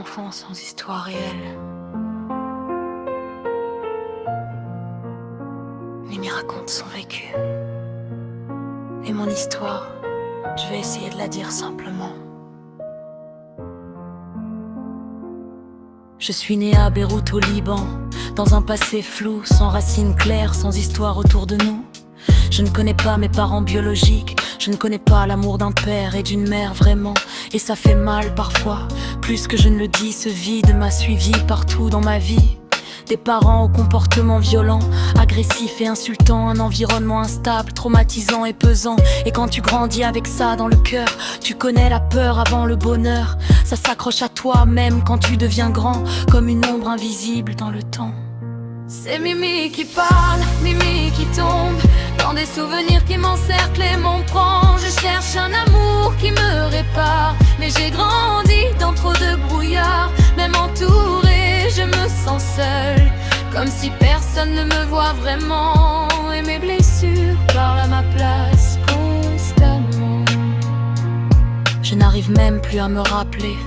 enfant sans histoire réelle, ni m'y raconte son vécu. Et mon histoire, je vais essayer de la dire simplement. Je suis née à Beyrouth au Liban, dans un passé flou, sans racines claires, sans histoire autour de nous. Je ne connais pas mes parents biologiques, je ne connais pas l'amour d'un père et d'une mère vraiment. Et ça fait mal parfois, plus que je ne le dis, ce vide m'a suivi partout dans ma vie. Des parents au comportement violent, agressif et insultant, un environnement instable, traumatisant et pesant. Et quand tu grandis avec ça dans le cœur, tu connais la peur avant le bonheur. Ça s'accroche à toi même quand tu deviens grand, comme une ombre invisible dans le temps. C'est Mimi qui parle, Mimi qui tombe dans des souvenirs qui m'encerclent et m'en prend. Je cherche un amour qui me répare, mais j'ai grandi dans trop de brouillard. Même entourée, je me sens seule, comme si personne ne me voit vraiment. Et mes blessures parlent à ma place constamment. Je n'arrive même plus à me rappeler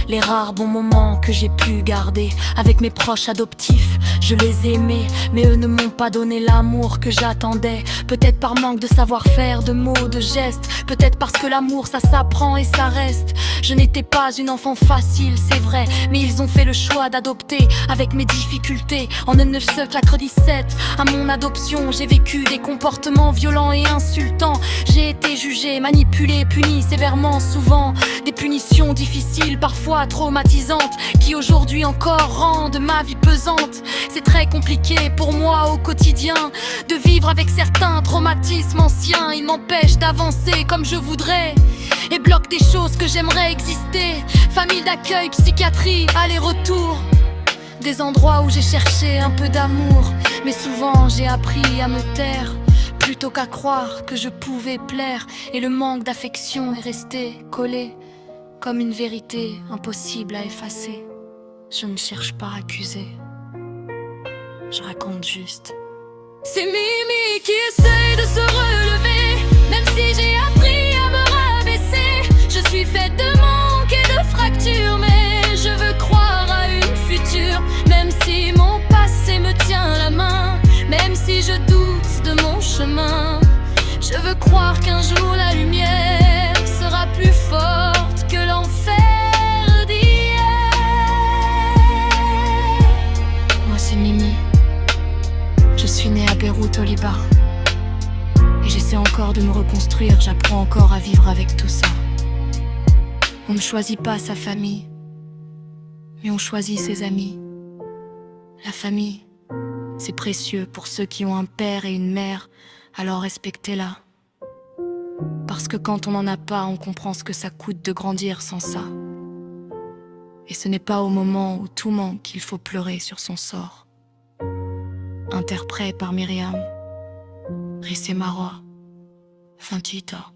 les rares bons moments que j'ai pu garder avec mes proches adoptifs. Je les aimais, mais eux ne m'ont pas donné l'amour que j'attendais. Peut-être par manque de savoir-faire, de mots, de gestes. Peut-être parce que l'amour ça s'apprend et ça reste. Je n'étais pas une enfant facile, c'est vrai, mais ils ont fait le choix d'adopter avec mes difficultés. En un 9 claque 17, à mon adoption, j'ai vécu des comportements violents et insultants. J'ai été jugée, manipulée, punie sévèrement souvent. Des punitions difficiles, parfois traumatisantes, qui aujourd'hui encore rendent ma vie pesante. C'est très compliqué pour moi au quotidien de vivre avec certains traumatismes anciens. Ils m'empêchent d'avancer comme je voudrais et bloquent des choses que j'aimerais exister. Famille d'accueil, psychiatrie, aller-retour. Des endroits où j'ai cherché un peu d'amour, mais souvent j'ai appris à me taire plutôt qu'à croire que je pouvais plaire. Et le manque d'affection est resté collé comme une vérité impossible à effacer. Je ne cherche pas à accuser, je raconte juste. C'est Mimi qui essaye de se relever, même si j'ai appris à me rabaisser. Je suis faite de manque et de fractures, mais je veux croire à une future. Même si mon passé me tient la main, même si je doute de mon chemin, je veux croire qu'un jour la lumière sera plus forte que l'enfer d'hier. Moi c'est Mimi, je suis née à Beyrouth au Liban, et j'essaie encore de me reconstruire, j'apprends encore à vivre avec tout ça. On ne choisit pas sa famille, mais on choisit ses amis. La famille, c'est précieux pour ceux qui ont un père et une mère, alors respectez-la. Parce que quand on n'en a pas, on comprend ce que ça coûte de grandir sans ça. Et ce n'est pas au moment où tout manque qu'il faut pleurer sur son sort. Interprète par Myriam Rissemaro, 28 ans.